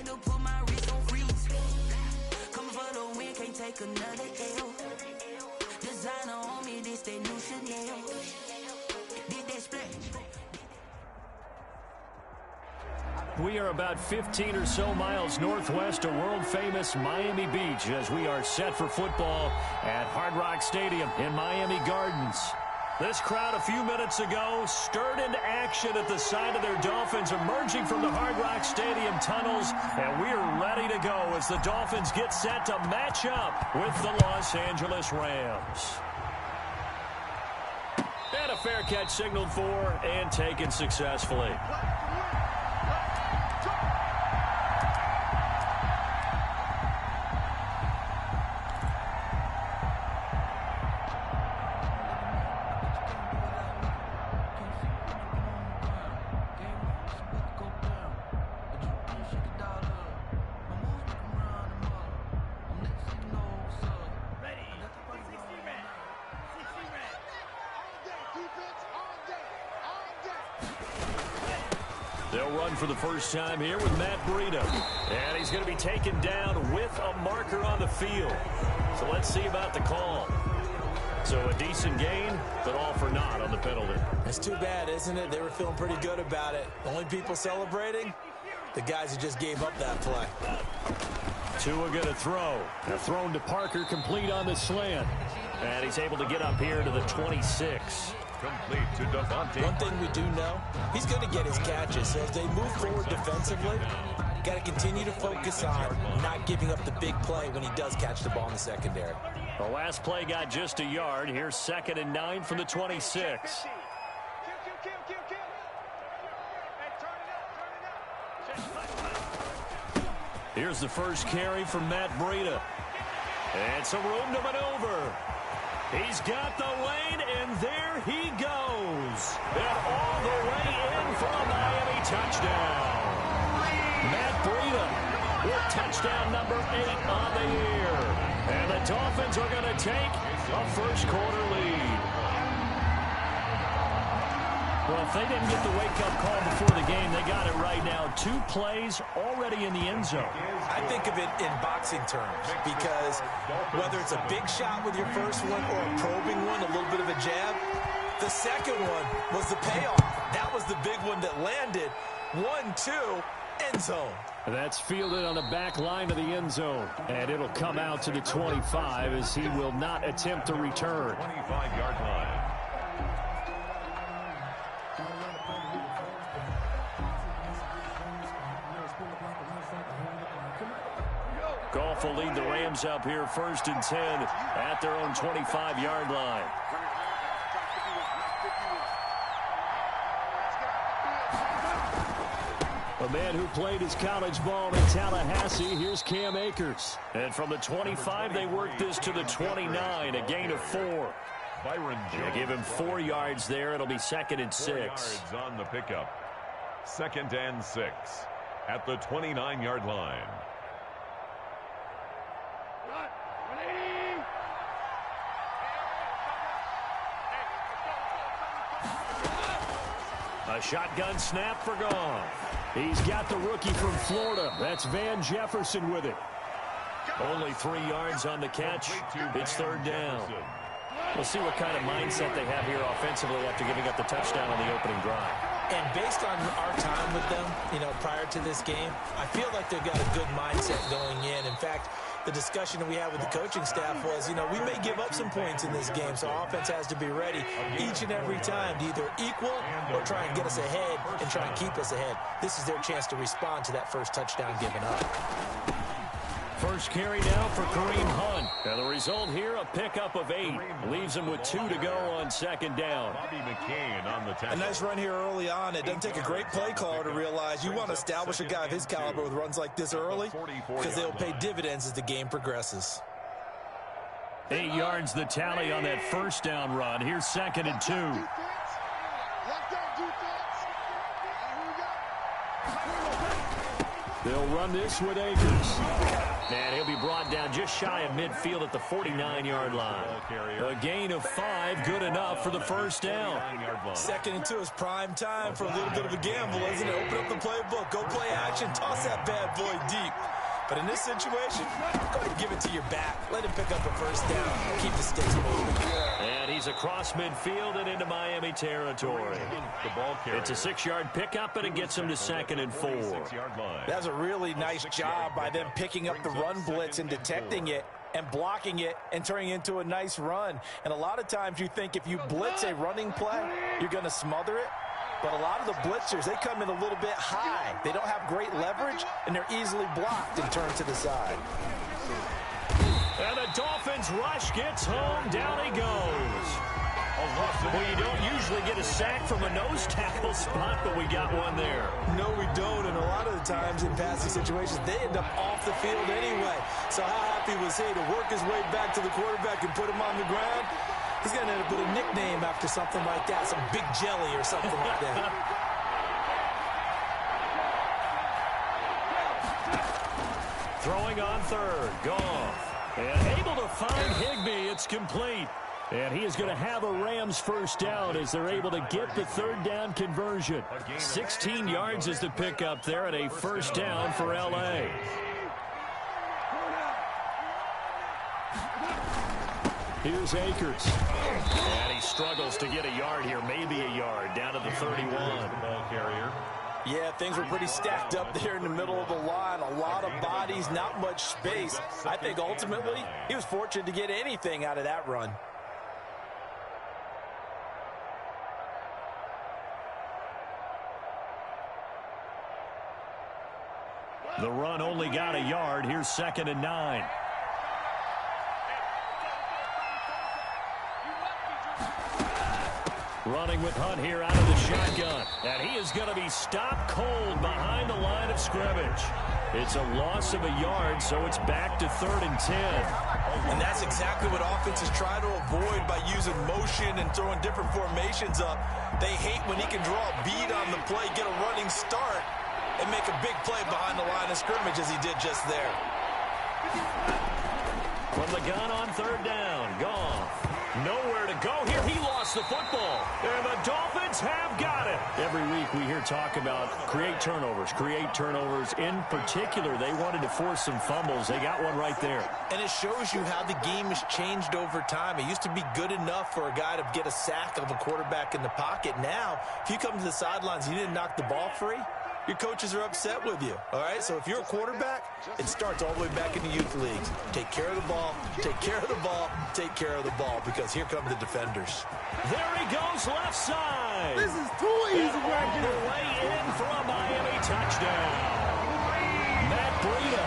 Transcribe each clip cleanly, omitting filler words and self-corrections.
had to put my wrist on freeze. Coming for the win, can't take another L. Designer on me, this that new Chanel. Did that splash. We are about 15 or so miles northwest of world-famous Miami Beach as we are set for football at Hard Rock Stadium in Miami Gardens. This crowd a few minutes ago stirred into action at the side of their Dolphins emerging from the Hard Rock Stadium tunnels, and we are ready to go as the Dolphins get set to match up with the Los Angeles Rams. And a fair catch signaled for and taken successfully. They'll run for the first time here with Matt Breida. And he's going to be taken down with a marker on the field. So let's see about the call. So a decent gain, but all for naught on the penalty. It's too bad, isn't it? They were feeling pretty good about it. The only people celebrating, the guys who just gave up that play. Tua going to throw. Now thrown to Parker, complete on the slant. And he's able to get up here to the 26. Complete to Devontae. One thing we do know, he's going to get his catches. So as they move forward defensively, got to continue to focus on not giving up the big play when he does catch the ball in the secondary. The last play got just a yard. Here's 2nd and 9 from the 26. Here's the first carry from Matt Breida. And some room to maneuver. He's got the lane, and there he goes. And all the way in for a Miami touchdown. Matt Breida with touchdown number 8 on the year. And the Dolphins are going to take a first-quarter lead. Well, if they didn't get the wake-up call before the game, they got it right now. 2 plays already in the end zone. I think of it in boxing terms because whether it's a big shot with your first one or a probing one, a little bit of a jab, the second one was the payoff. That was the big one that landed. 1-2, end zone. That's fielded on the back line of the end zone. And it'll come out to the 25 as he will not attempt to return. 25-yard line. Goff will lead the Rams up here 1st and 10 at their own 25-yard line. A man who played his college ball in Tallahassee, here's Cam Akers. And from the 25, they work this to the 29, a gain of 4. Byron Jones. Give him 4 yards there. It'll be 2nd and 6. 4 yards on the pickup. 2nd and 6 at the 29-yard line. A shotgun snap for Goff. He's got the rookie from Florida. That's Van Jefferson with it. Only 3 yards on the catch. It's 3rd down. We'll see what kind of mindset they have here offensively after giving up the touchdown on the opening drive. And based on our time with them, prior to this game, I feel like they've got a good mindset going in. In fact, the discussion that we had with the coaching staff was, we may give up some points in this game, so offense has to be ready each and every time to either equal or try and get us ahead and try and keep us ahead. This is their chance to respond to that first touchdown given up. First carry now for Kareem Hunt. And the result here, a pickup of 8. Leaves him with 2 to go on 2nd down. Bobby McCain on the tackle. A nice run here early on. It doesn't take a great play caller to realize you want to establish a guy of his caliber with runs like this early because they'll pay dividends as the game progresses. 8 yards the tally on that first down run. Here's 2nd and 2. They'll run this with Akers. And he'll be brought down just shy of midfield at the 49-yard line. A gain of 5, good enough for the first down. 2nd and 2 is prime time for a little bit of a gamble, isn't it? Open up the playbook, go play action, toss that bad boy deep. But in this situation, go ahead and give it to your back. Let him pick up a first down. Keep the sticks moving. And he's across midfield and into Miami territory. It's a 6-yard pickup, and it gets him to 2nd and 4. That's a really nice job by them picking up the run blitz and detecting it and blocking it and turning it into a nice run. And a lot of times you think if you blitz a running play, you're going to smother it. But a lot of the blitzers, they come in a little bit high. They don't have great leverage, and they're easily blocked and turned to the side. And the Dolphins rush gets home. Down he goes. Well, you don't usually get a sack from a nose tackle spot, but we got one there. No, we don't. And a lot of the times in passing situations, they end up off the field anyway. So how happy was he to work his way back to the quarterback and put him on the ground? He's going to end up with a nickname after something like that, some Big Jelly or something like that. Throwing on 3rd, Goff. And able to find Higbee. It's complete. And he is going to have a Rams first down as they're able to get the 3rd down conversion. 16 yards is the pickup there, and a first down for L.A. Here's Akers. And he struggles to get a yard here, maybe a yard, down to the 31. Ball carrier. Yeah, things were pretty stacked up there in the middle of the line. A lot of bodies, not much space. I think ultimately he was fortunate to get anything out of that run. The run only got a yard. Here's 2nd and 9. Running with Hunt here out of the shotgun. And he is going to be stopped cold behind the line of scrimmage. It's a loss of a yard, so it's back to 3rd and 10. And that's exactly what offenses try to avoid by using motion and throwing different formations up. They hate when he can draw a bead on the play, get a running start, and make a big play behind the line of scrimmage as he did just there. From the gun on 3rd down, Goff. Nowhere to go here. He lost the football. And the Dolphins have got it. Every week we hear talk about create turnovers. In particular, they wanted to force some fumbles. They got one right there. And it shows you how the game has changed over time. It used to be good enough for a guy to get a sack of a quarterback in the pocket. Now, if you come to the sidelines and you didn't knock the ball free, your coaches are upset with you, all right? So if you're a quarterback, it starts all the way back in the youth leagues. Take care of the ball, take care of the ball, take care of the ball, because here come the defenders. There he goes, left side. This is too easy right All here. the way in for a Miami touchdown. Matt Breida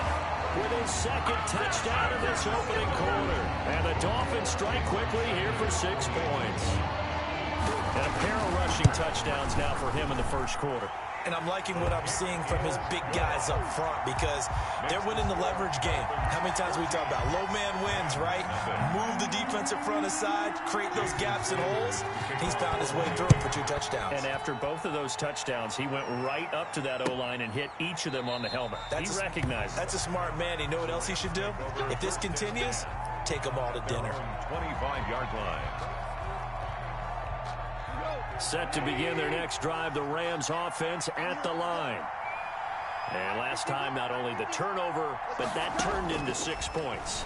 with his 2nd touchdown in this opening quarter. And the Dolphins strike quickly here for 6 points. And a pair of rushing touchdowns now for him in the first quarter. And I'm liking what I'm seeing from his big guys up front because they're winning the leverage game. How many times we talk about low man wins, right? Move the defensive front aside, create those gaps and holes. He's found his way through for 2 touchdowns. And after both of those touchdowns, he went right up to that O-line and hit each of them on the helmet. He recognized it. That's a smart man. You know what else he should do? If this continues, take them all to dinner. 25-yard line. Set to begin their next drive, the Rams offense at the line. And last time, not only the turnover, but that turned into 6 points.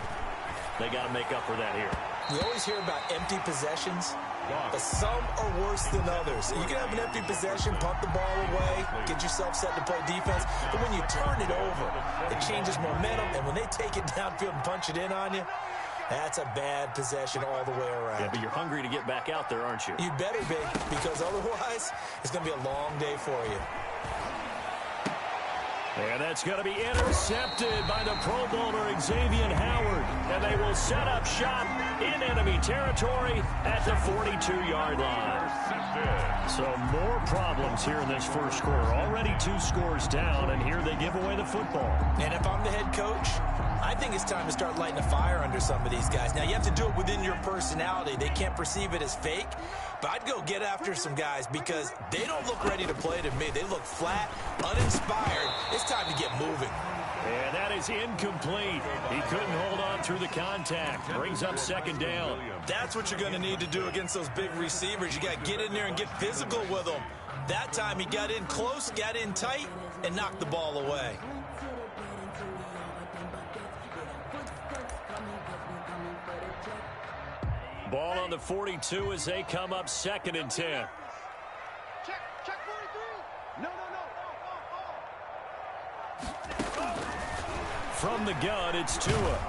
They got to make up for that here. We always hear about empty possessions, but some are worse than others. You can have an empty possession, punt the ball away, get yourself set to play defense, but when you turn it over, it changes momentum, and when they take it downfield and punch it in on you, that's a bad possession all the way around. Yeah, but you're hungry to get back out there, aren't you? You better be, because otherwise, it's going to be a long day for you. And that's going to be intercepted by the Pro Bowler Xavier Howard. And they will set up shop in enemy territory at the 42-yard line. So more problems here in this first quarter. Already 2 scores down, and here they give away the football. And if I'm the head coach, I think it's time to start lighting a fire under some of these guys. Now, you have to do it within your personality. They can't perceive it as fake. But I'd go get after some guys because they don't look ready to play to me. They look flat, uninspired. It's time to get moving. And that is incomplete. He couldn't hold on through the contact. Brings up second down. That's what you're going to need to do against those big receivers. You got to get in there and get physical with them. That time he got in close, got in tight, and knocked the ball away. Ball on the 42 as they come up 2nd and 10. Check 43. No. From the gun, it's Tua.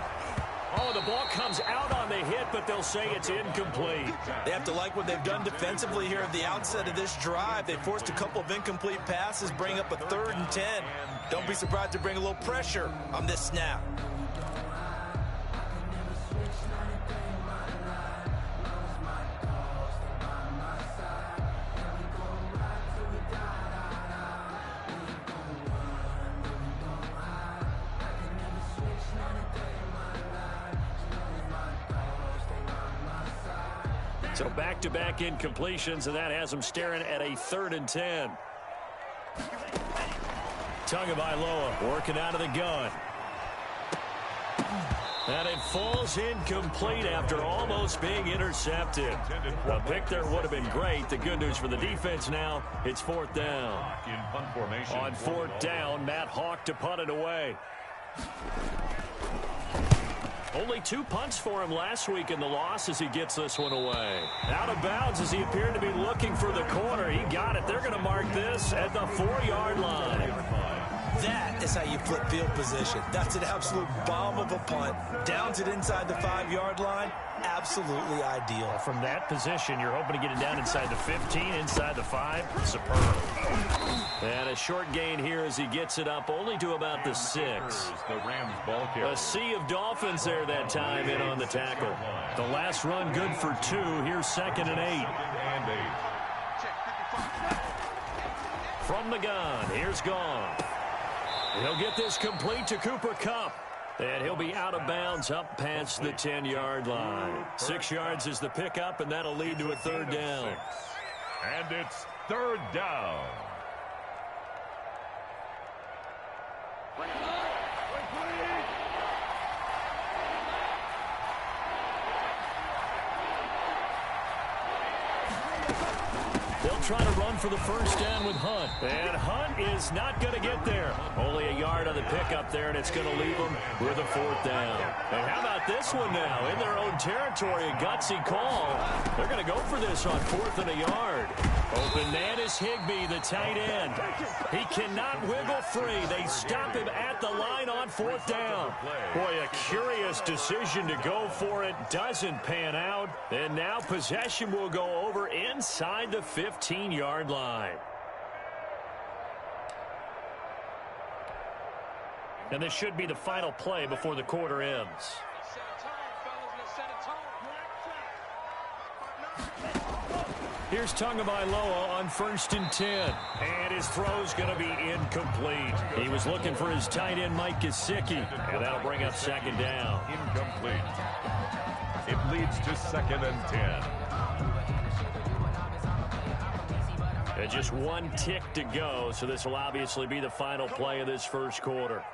Oh, the ball comes out on the hit, but they'll say it's incomplete. They have to like what they've done defensively here at the outset of this drive. They forced a couple of incomplete passes, bring up a 3rd and 10. Don't be surprised to bring a little pressure on this snap. So back-to-back incompletions, and that has them staring at a 3rd and 10. Tagovailoa working out of the gun. And it falls incomplete after almost being intercepted. A pick there would have been great. The good news for the defense now, it's 4th down. On 4th down, Matt Hawk to punt it away. Only 2 punts for him last week in the loss as he gets this one away. Out of bounds as he appeared to be looking for the corner. He got it. They're going to mark this at the 4-yard line. That is how you flip field position. That's an absolute bomb of a punt. Downs it inside the 5-yard line. Absolutely ideal. From that position, you're hoping to get it down inside the 15, inside the 5. Superb. And a short gain here as he gets it up only to about the 6. A sea of Dolphins there that time in on the tackle. The last run good for 2. Here's 2nd and 8. From the gun, here's Gone. He'll get this complete to Cooper Kupp. And he'll be out of bounds up past the 10-yard line. 6 yards is the pickup, and that'll lead to a 3rd down. And it's 3rd down. They'll try to run for the 1st down with Hunt. And Hunt is not going to get there. Only a yard on the pickup there, and it's going to leave them with a 4th down. And how about this one now? In their own territory, a gutsy call. They're going to go for this on 4th and a yard. Open man is Higbee, the tight end. He cannot wiggle free. They stop him at the line on 4th down. Boy, a curious decision to go for it. Doesn't pan out. And now possession will go over inside the 15-yard line. And this should be the final play before the quarter ends. Here's Tagovailoa on 1st and 10. And his throw's going to be incomplete. He was looking for his tight end, Mike Gesicki. And that'll bring up 2nd down. Incomplete. It leads to 2nd and 10. And just 1 tick to go, so this will obviously be the final play of this first quarter.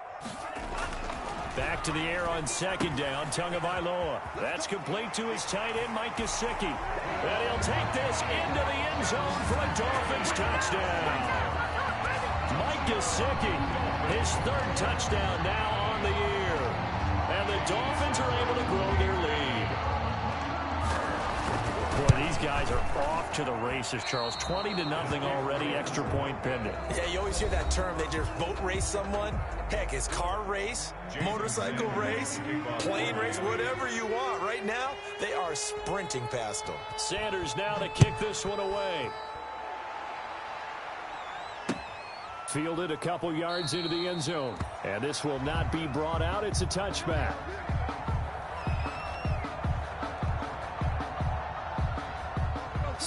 Back to the air on 2nd down, Tagovailoa. That's complete to his tight end, Mike Gesicki. And he'll take this into the end zone for a Dolphins touchdown. Mike Gesicki, his 3rd touchdown now on the year. And the Dolphins are able to grow their lead. Boy, these guys are off to the races, Charles. 20-0 already, extra point pending. Yeah, you always hear that term. They just boat race someone. Heck, it's car race, motorcycle race, plane race, whatever you want. Right now, they are sprinting past them. Sanders now to kick this one away. Fielded a couple yards into the end zone. And this will not be brought out. It's a touchback.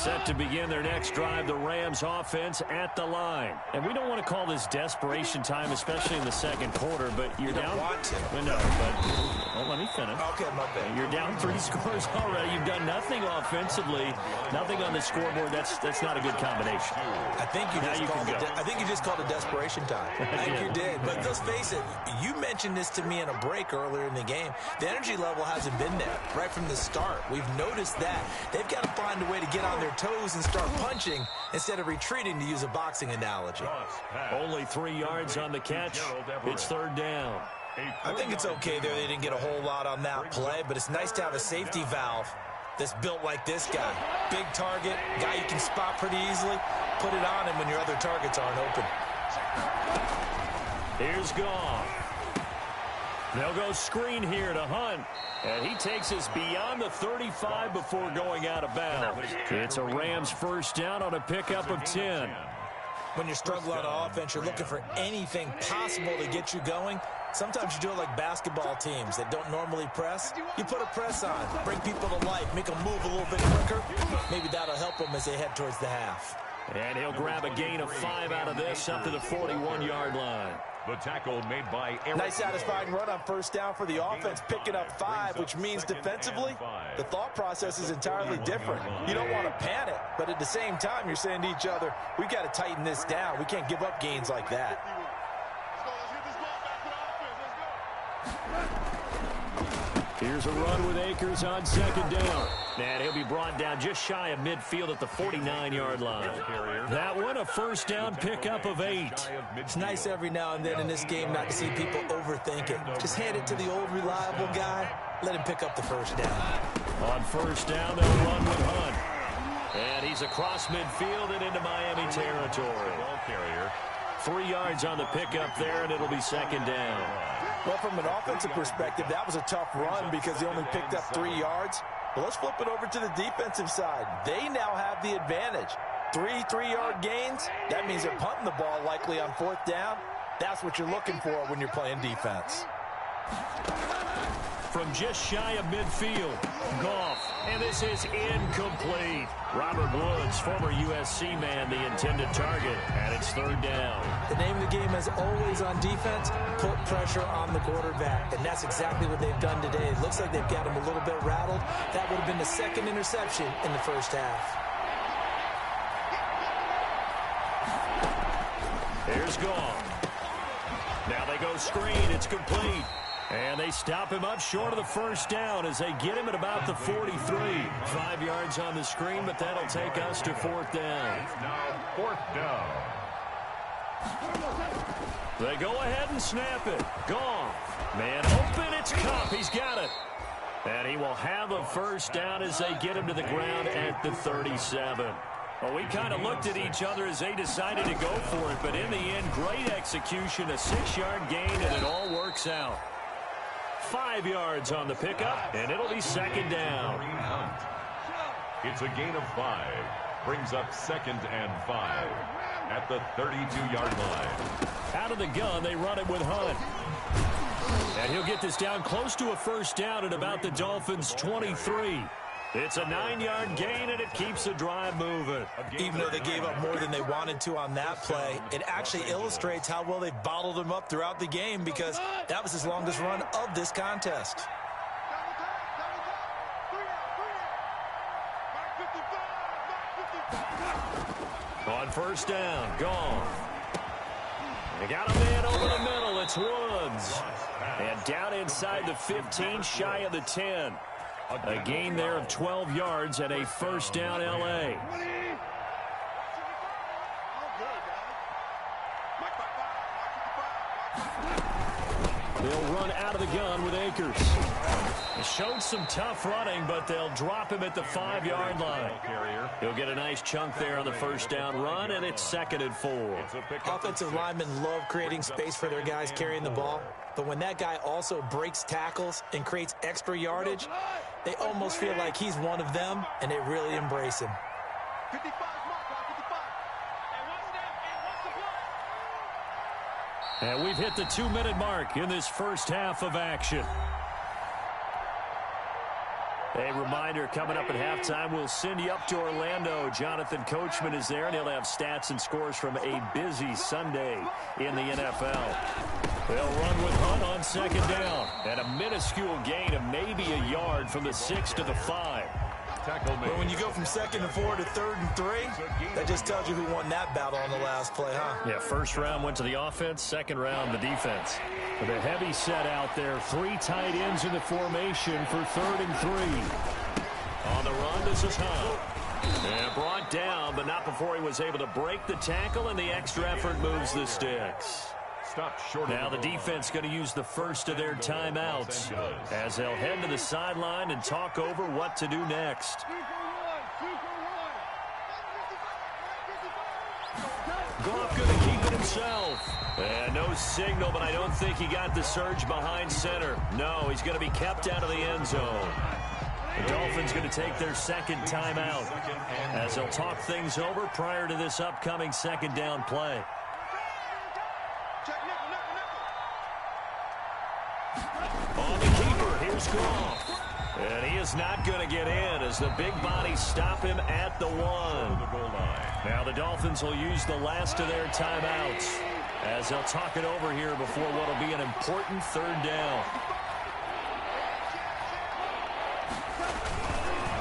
Set to begin their next drive, the Rams offense at the line. And we don't want to call this desperation time, especially in the second quarter, but you're down. You don't want to. No, but well, let me finish. Okay, my bad. You're down 3 scores already. You've done nothing offensively, nothing on the scoreboard. That's not a good combination. I think you just called it desperation time. I think you did. But let's face it, you mentioned this to me in a break earlier in the game. The energy level hasn't been there right from the start. We've noticed that. They've got to find a way to get on their toes and start punching instead of retreating, to use a boxing analogy. Only 3 yards on the catch. It's third down. I think it's okay there. They didn't get a whole lot on that play, but it's nice to have a safety valve that's built like this guy. Big target, guy you can spot pretty easily. Put it on him when your other targets aren't open. Here's Goff. They'll go screen here to Hunt. And he takes us beyond the 35 before going out of bounds. It's a Rams first down on a pickup of 10. When you're struggling on offense, you're looking for anything possible to get you going. Sometimes you do it like basketball teams that don't normally press. You put a press on, bring people to life, make them move a little bit quicker. Maybe that'll help them as they head towards the half. And he'll grab a gain of 5 out of this up to the 41-yard line. The tackle made by Eric. Nice satisfying run on first down for the offense, picking up 5, which means defensively, the thought process is entirely different. You don't want to panic, but at the same time, you're saying to each other, we've got to tighten this down. We can't give up gains like that. Here's a run with Akers on second down. And he'll be brought down just shy of midfield at the 49-yard line. That one, a first down pickup of 8. It's nice every now and then in this game not to see people overthink it. Just hand it to the old reliable guy. Let him pick up the first down. On first down, they'll run with Hunt. And he's across midfield and into Miami territory. 3 yards on the pickup there, and it'll be second down. Well, from an offensive perspective, that was a tough run because he only picked up 3 yards. But let's flip it over to the defensive side. They now have the advantage. 3 3-yard gains. That means they're punting the ball likely on fourth down. That's what you're looking for when you're playing defense. From just shy of midfield, Goff, and this is incomplete. Robert Woods, former USC man, the intended target, and it's third down. The name of the game is always on defense, put pressure on the quarterback, and that's exactly what they've done today. It looks like they've got him a little bit rattled. That would have been the second interception in the first half. Here's Goff. Now they go screen. It's complete. And they stop him up short of the first down as they get him at about the 43. 5 yards on the screen, but that'll take us to fourth down. Now fourth down. They go ahead and snap it. Goff. Man open. It's Kupp. He's got it. And he will have a first down as they get him to the ground at the 37. Well, we kind of looked at each other as they decided to go for it, but in the end, great execution, a 6-yard gain, and it all works out. 5 yards on the pickup, and it'll be second down. It's a gain of 5. Brings up second and 5 at the 32-yard line. Out of the gun, they run it with Hunt. And he'll get this down close to a first down at about the Dolphins' 23. It's a 9-yard gain, and it keeps the drive moving. Even though they gave up more than they wanted to on that play, it actually illustrates how well they bottled him up throughout the game because that was his longest run of this contest. On first down, gone. They got a man over the middle. It's Woods. And down inside the 15, shy of the 10. A gain there of 12 yards and a first down L.A. They'll run out of the gun with Akers. It showed some tough running, but they'll drop him at the 5-yard line. He'll get a nice chunk there on the first down run, and it's second and 4. Offensive linemen love creating space for their guys carrying the ball, but when that guy also breaks tackles and creates extra yardage, they almost feel like he's one of them, and they really embrace him. And we've hit the 2-minute mark in this first half of action. A reminder, coming up at halftime, we'll send you up to Orlando. Jonathan Coachman is there, and he'll have stats and scores from a busy Sunday in the NFL. They'll run with Hunt on second down. And a minuscule gain of maybe a yard from the 6 to the 5. But when you go from 2nd and 4 to 3rd and 3, that just tells you who won that battle on the last play, huh? Yeah, first round went to the offense, second round the defense. With a heavy set out there, 3 tight ends in the formation for 3rd and 3. On the run, this is Hunt. And brought down, but not before he was able to break the tackle, and the extra effort moves the sticks. Now the defense going to use the first of their timeouts as they'll head to the sideline and talk over what to do next. Goff going to keep it himself. And no signal, but I don't think he got the surge behind center. No, he's going to be kept out of the end zone. The Dolphins going to take their second timeout as they'll talk things over prior to this upcoming second down play. On the keeper, here's Goff. And he is not going to get in as the big bodies stop him at the 1. Now the Dolphins will use the last of their timeouts as they'll talk it over here before what will be an important 3rd down.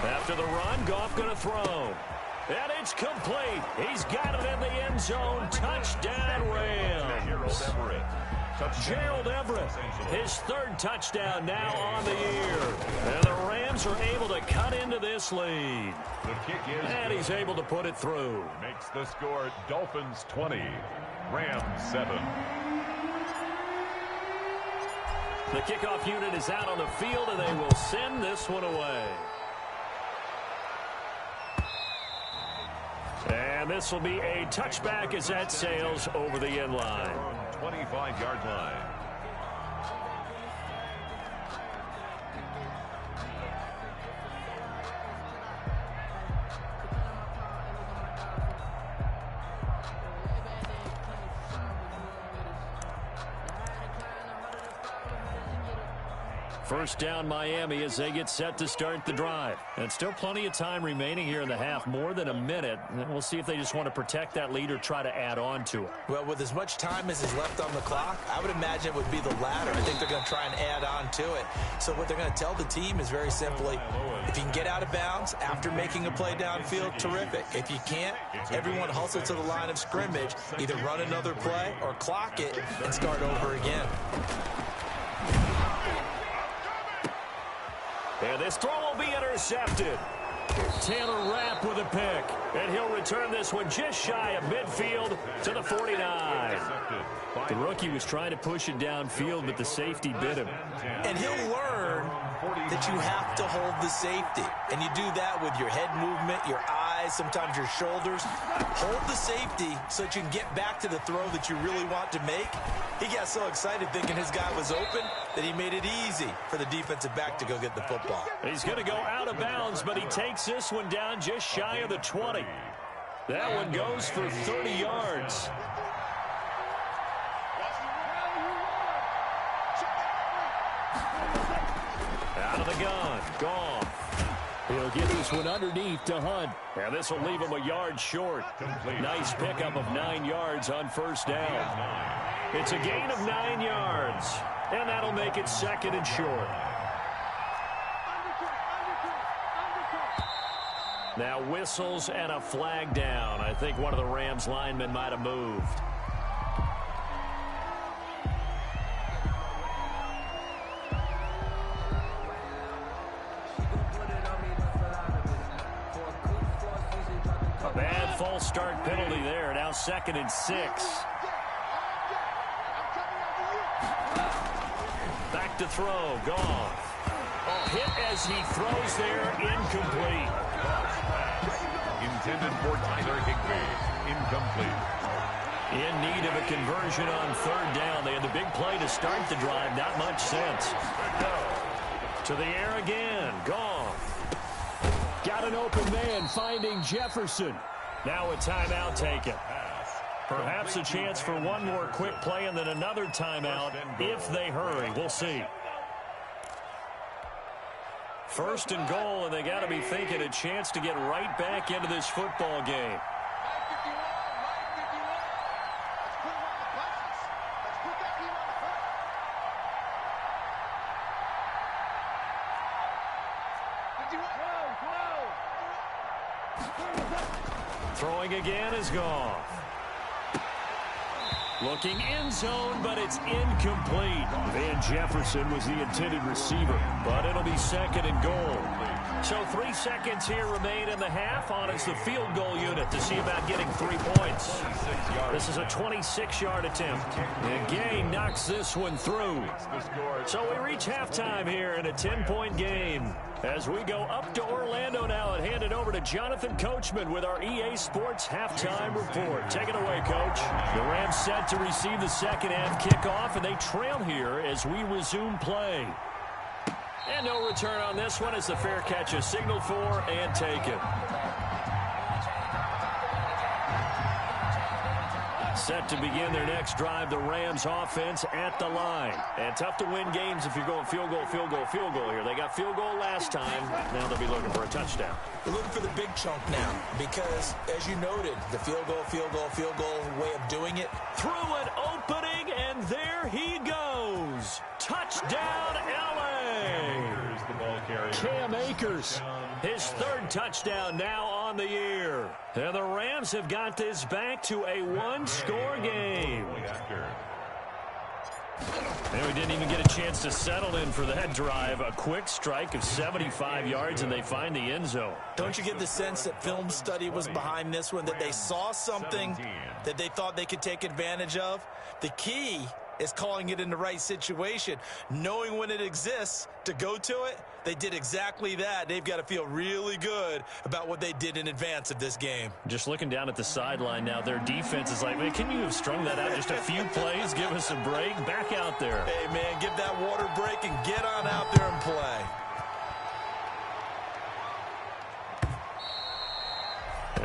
After the run, Goff going to throw. And it's complete. He's got it in the end zone. Touchdown, Rams. Gerald Everett, his 3rd touchdown now on the year. And the Rams are able to cut into this lead. The kick is and he's able to put it through. Makes the score Dolphins 20, Rams 7. The kickoff unit is out on the field, and they will send this one away. And this will be a touchback as that sails over the end line. 25-yard line. First down Miami as they get set to start the drive. And still plenty of time remaining here in the half, more than a minute. And we'll see if they just want to protect that lead or try to add on to it. Well, with as much time as is left on the clock, I would imagine it would be the latter. I think they're going to try and add on to it. So what they're going to tell the team is very simply, if you can get out of bounds after making a play downfield, terrific. If you can't, everyone hustle to the line of scrimmage, either run another play or clock it and start over again. And this throw will be intercepted. Taylor Rapp with a pick. And he'll return this one just shy of midfield to the 49. The rookie was trying to push it downfield, but the safety bit him. And he'll learn that you have to hold the safety. And you do that with your head movement, your eyes, sometimes your shoulders. Hold the safety so that you can get back to the throw that you really want to make. He got so excited thinking his guy was open that he made it easy for the defensive back to go get the football. He's going to go out of bounds, but he takes this one down just shy of the 20. That one goes for 30 yards. Out of the gun, Goff. He'll get this one underneath to Hunt. And this will leave him a yard short. Nice pickup of 9 yards on first down. It's a gain of 9 yards. And that'll make it 2nd and short. Now whistles and a flag down. I think one of the Rams linemen might have moved. A bad false start penalty there. Now 2nd and 6. Back to throw. Goff. Oh, hit as he throws there. Incomplete. Intended for Tyler Higbee. Incomplete. In need of a conversion on 3rd down. They had the big play to start the drive. Not much sense. To the air again. Goff. Got an open man finding Jefferson. Now a timeout taken. Perhaps a chance for one more quick play and then another timeout if they hurry. We'll see. First and goal, and they got to be thinking a chance to get right back into this football game. Throwing again is gone. Looking end zone, but it's incomplete. Van Jefferson was the intended receiver, but it'll be second and goal. So 3 seconds here remain in the half. On is the field goal unit to see about getting 3 points. This is a 26-yard attempt. And Gay knocks this one through. So we reach halftime here in a 10-point game. As we go up to Orlando now and hand it over to Jonathan Coachman with our EA Sports Halftime Report. Take it away, Coach. The Rams set to receive the second half kickoff, and they trail here as we resume play. And no return on this one as the fair catch is signaled for and taken. Set to begin their next drive, the Rams offense at the line. And tough to win games if you're going field goal, field goal, field goal here. They got field goal last time. Now they'll be looking for a touchdown. They're looking for the big chunk now because, as you noted, the field goal, field goal, field goal way of doing it. Through an opening, and there he goes. Touchdown, L.A. Cam Akers, his third touchdown now on the year. And the Rams have got this back to a one-score game. And we didn't even get a chance to settle in for that drive. A quick strike of 75 yards, and they find the end zone. Don't you get the sense that film study was behind this one, that they saw something that they thought they could take advantage of? The key is calling it in the right situation, knowing when it exists to go to it. They did exactly that. They've got to feel really good about what they did in advance of this game. Just looking down at the sideline now, their defense is like, man, can you have strung that out just a few plays? Give us a break. Back out there. Hey, man, give that water break and get on out there and play.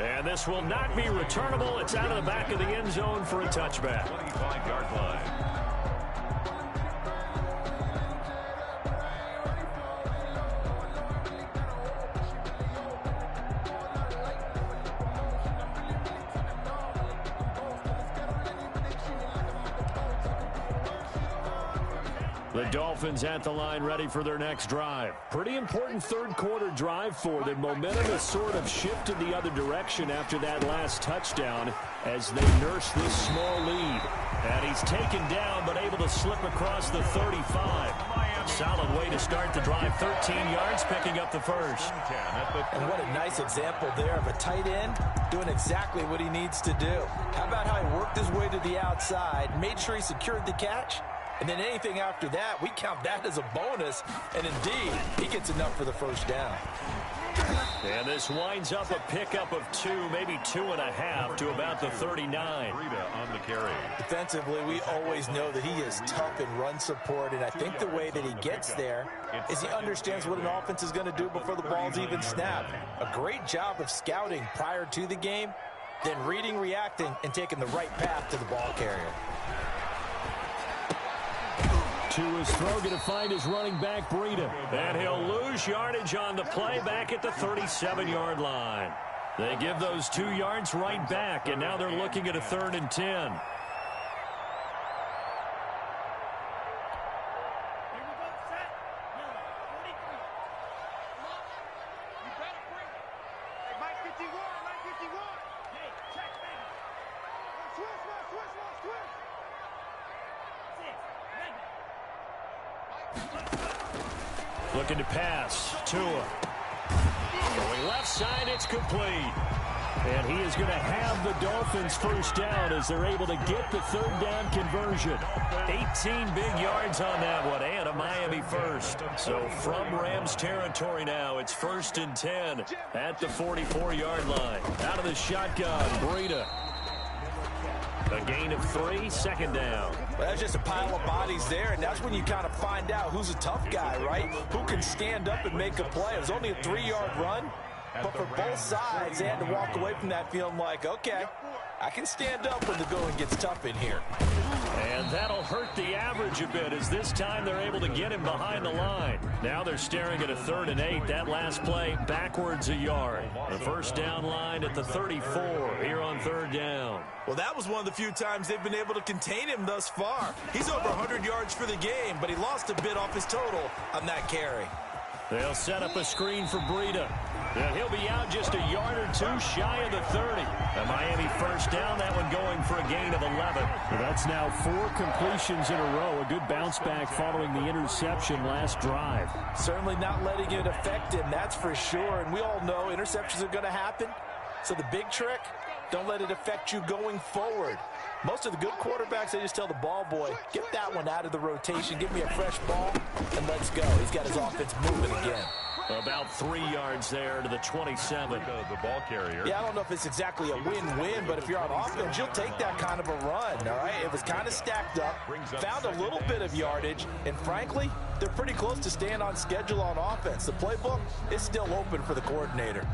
And this will not be returnable. It's out of the back of the end zone for a touchback. 25-yard line. The Dolphins at the line ready for their next drive. Pretty important third-quarter drive for them. Momentum has sort of shifted the other direction after that last touchdown as they nurse this small lead. And he's taken down but able to slip across the 35. Solid way to start the drive. 13 yards, picking up the first. And what a nice example there of a tight end doing exactly what he needs to do. How about how he worked his way to the outside, made sure he secured the catch? And then anything after that, we count that as a bonus. And indeed, he gets enough for the first down. And this winds up a pickup of 2, maybe 2.5 to about the 39. On the carry. Defensively, we always know that he is tough in run support. And I think the way that he gets there is he understands what an offense is going to do before the ball's even snapped. A great job of scouting prior to the game, then reading, reacting, and taking the right path to the ball carrier. To his throw, going to find his running back, Breida. And he'll lose yardage on the play back at the 37-yard line. They give those 2 yards right back, and now they're looking at a 3rd and 10. Looking to pass. Tua. Going left side, it's complete. And he is going to have the Dolphins first down as they're able to get the 3rd down conversion. 18 big yards on that one and a Miami first. So from Rams territory now, it's 1st and 10 at the 44-yard line. Out of the shotgun, Breida. A gain of 3, 2nd down. Well, that's just a pile of bodies there, and that's when you kind of find out who's a tough guy, right? Who can stand up and make a play. It was only a 3-yard run, but for both sides, they had to walk away from that feeling like, okay, I can stand up when the going gets tough in here. And that'll hurt the average a bit, as this time they're able to get him behind the line. Now they're staring at a 3rd and 8. That last play backwards a yard. The first down line at the 34 here on 3rd down. Well, that was one of the few times they've been able to contain him thus far. He's over 100 yards for the game, but he lost a bit off his total on that carry. They'll set up a screen for Breida. And he'll be out just a yard or two shy of the 30. A Miami first down, that one going for a gain of 11. Well, that's now 4 completions in a row. A good bounce back following the interception last drive. Certainly not letting it affect him, that's for sure. And we all know interceptions are going to happen. So the big trick, don't let it affect you going forward. Most of the good quarterbacks, they just tell the ball boy, get that one out of the rotation, give me a fresh ball, and let's go. He's got his offense moving again. About 3 yards there to the 27. The ball carrier. Yeah, I don't know if it's exactly a win-win, but if you're on offense, you'll take that kind of a run, all right? It was kind of stacked up, found a little bit of yardage, and frankly, they're pretty close to staying on schedule on offense. The playbook is still open for the coordinator.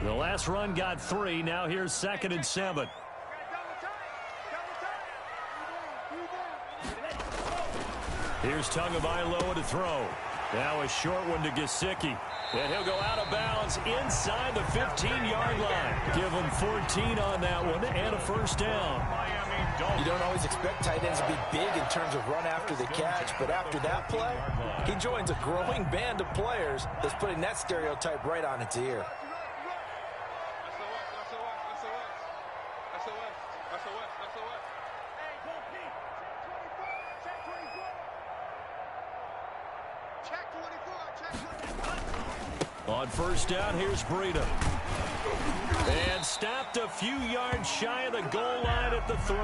The last run got 3. Now here's 2nd and 7. Here's Tagovailoa to throw. Now a short one to Gesicki. And he'll go out of bounds inside the 15-yard line. Give him 14 on that one and a first down. You don't always expect tight ends to be big in terms of run after the catch, but after that play, he joins a growing band of players that's putting that stereotype right on its ear. On first down, here's Breida. And stopped a few yards shy of the goal line at the 3.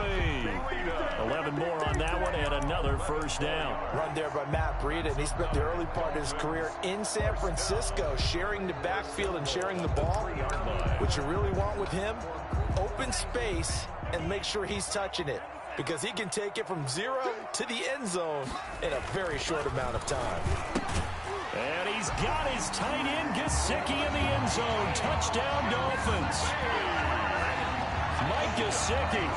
11 more on that one and another first down. Run there by Matt Breida, and he spent the early part of his career in San Francisco sharing the backfield and sharing the ball. What you really want with him, open space and make sure he's touching it, because he can take it from 0 to the end zone in a very short amount of time. And he's got his tight end, Gesicki, in the end zone. Touchdown, Dolphins. Mike Gesicki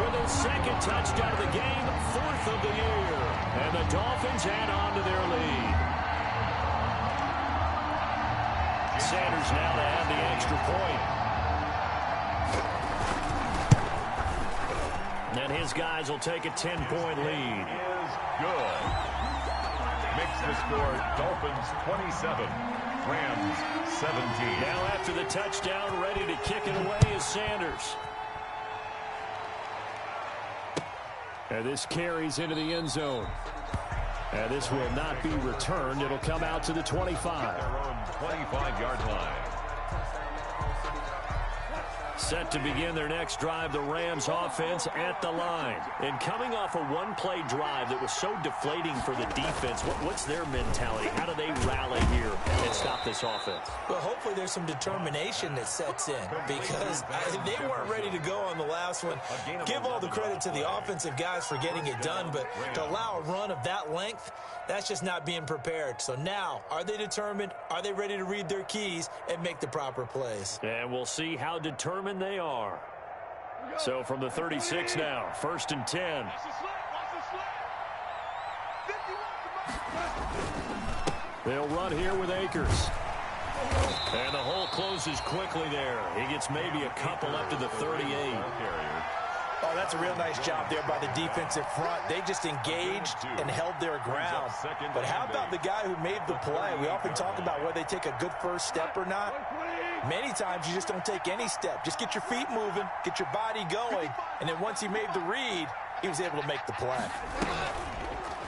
with his 2nd touchdown of the game, 4th of the year. And the Dolphins add on to their lead. Sanders now to add the extra point. And his guys will take a 10-point lead. Is good. Makes the score Dolphins 27, Rams 17. Now after the touchdown, ready to kick it away is Sanders. And this carries into the end zone. And this will not be returned. It'll come out to the 25. Their own 25-yard line. Set to begin their next drive, the Rams offense at the line. And coming off a one-play drive that was so deflating for the defense, what's their mentality? How do they rally here and stop this offense? Well, hopefully there's some determination that sets in, because they weren't ready to go on the last one. Give all the credit to the offensive guys for getting it done, but to allow a run of that length, that's just not being prepared. So now, are they determined? Are they ready to read their keys and make the proper plays? And we'll see how determined they are. So from the 36 now, 1st and 10. They'll run here with Akers. And the hole closes quickly there. He gets maybe a couple up to the 38. Oh, that's a real nice job there by the defensive front. They just engaged and held their ground. But how about the guy who made the play? We often talk about whether they take a good first step or not. Many times you just don't take any step. Just get your feet moving, get your body going, and then once he made the read, he was able to make the play.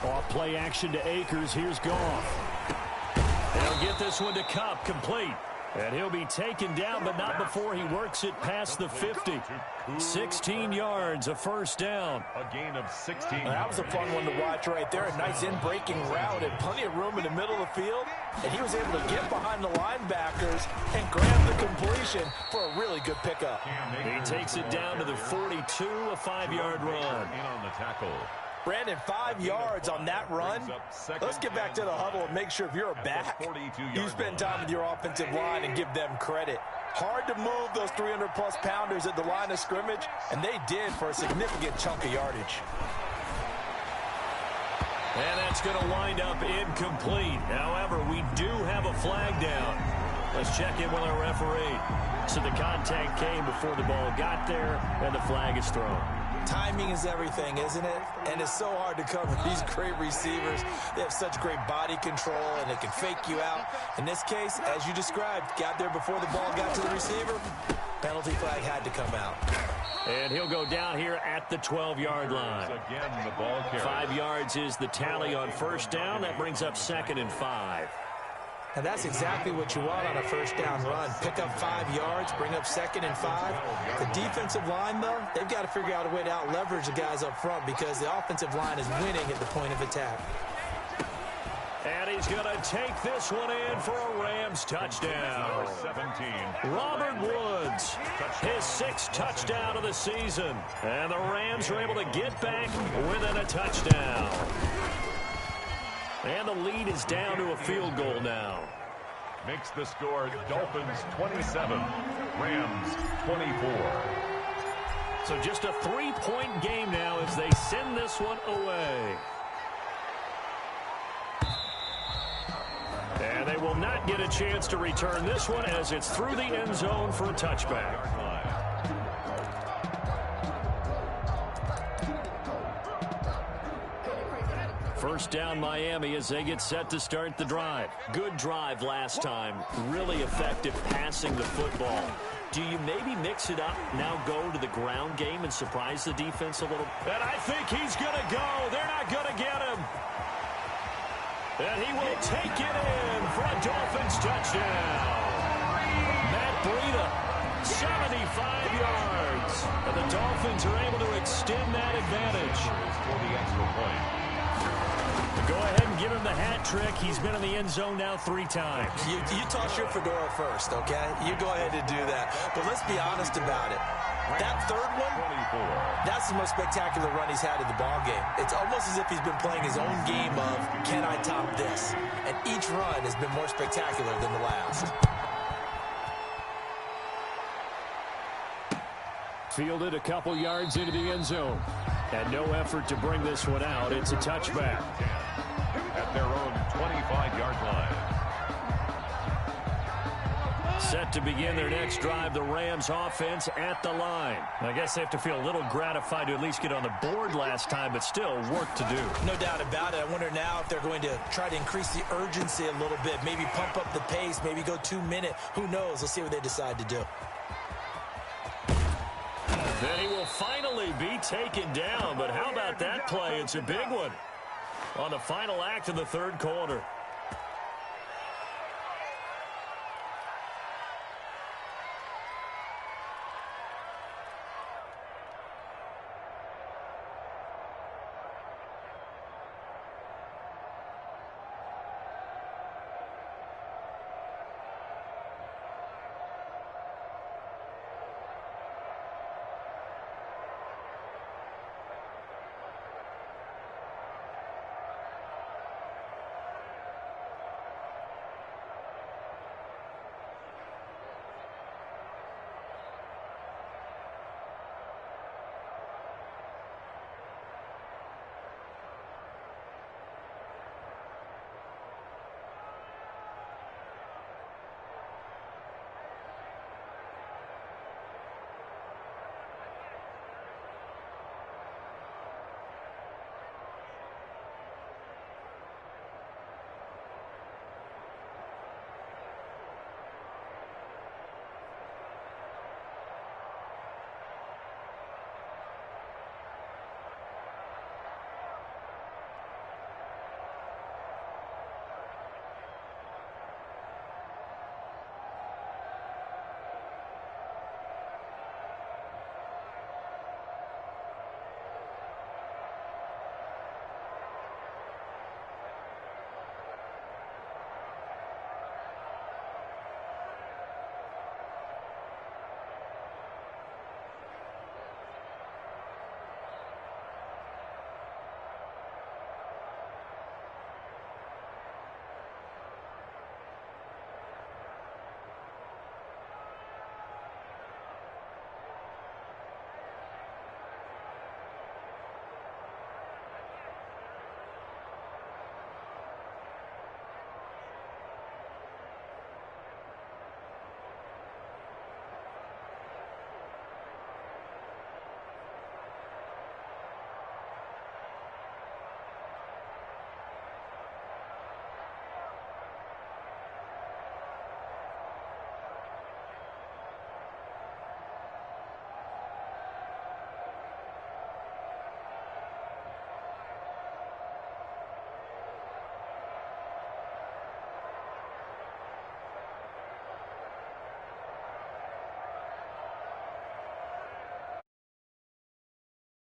Off play action to Akers. Here's Goff. They'll get this one to Kupp, complete. And he'll be taken down, but not before he works it past the 50. 16 yards, a first down. A gain of 16. That was a fun one to watch right there. A nice in-breaking route and plenty of room in the middle of the field. And he was able to get behind the linebackers and grab the completion for a really good pickup. He takes it down to the 42, a 5-yard run. In on the tackle. Brandon, 5 yards on that run. Let's get back to the huddle and make sure if you're a back, you spend time with your offensive line and give them credit. Hard to move those 300-plus pounders at the line of scrimmage, and they did for a significant chunk of yardage. And that's going to wind up incomplete. However, we do have a flag down. Let's check in with our referee. So the contact came before the ball got there, and the flag is thrown. Timing is everything, isn't it? And it's so hard to cover these great receivers. They have such great body control, and they can fake you out. In this case, as you described, got there before the ball got to the receiver. Penalty flag had to come out. And he'll go down here at the 12-yard line. Again, the ball carrier. 5 yards is the tally on first down. That brings up 2nd and 5. And that's exactly what you want on a first down run. Pick up 5 yards, bring up 2nd and 5. The defensive line, though, they've got to figure out a way to out-leverage the guys up front because the offensive line is winning at the point of attack. And he's going to take this one in for a Rams touchdown. Number 17. Robert Woods, his 6th touchdown of the season. And the Rams are able to get back within a touchdown. And the lead is down to a field goal now. Makes the score Dolphins 27, Rams 24. So just a 3-point game now as they send this one away. And they will not get a chance to return this one as it's through the end zone for a touchback. First down Miami as they get set to start the drive. Good drive last time. Really effective passing the football. Do you maybe mix it up, now go to the ground game and surprise the defense a little? And I think he's going to go. They're not going to get him. And he will take it in for a Dolphins touchdown. Matt Breida, 75 yards. And the Dolphins are able to extend that advantage. For the extra point. Go ahead and give him the hat trick. He's been in the end zone now 3 times. You toss your fedora first, okay? You go ahead and do that. But let's be honest about it. That third one, that's the most spectacular run he's had in the ball game. It's almost as if he's been playing his own game of, can I top this? And each run has been more spectacular than the last. Fielded a couple yards into the end zone. And no effort to bring this one out. It's a touchback. At their own 25-yard line. Set to begin their next drive, the Rams offense at the line. I guess they have to feel a little gratified to at least get on the board last time, but still work to do. No doubt about it. I wonder now if they're going to try to increase the urgency a little bit, maybe pump up the pace, maybe go 2-minute. Who knows? Let's see what they decide to do. Then he will finally be taken down, but how about that play? It's a big one on the final act of the third quarter.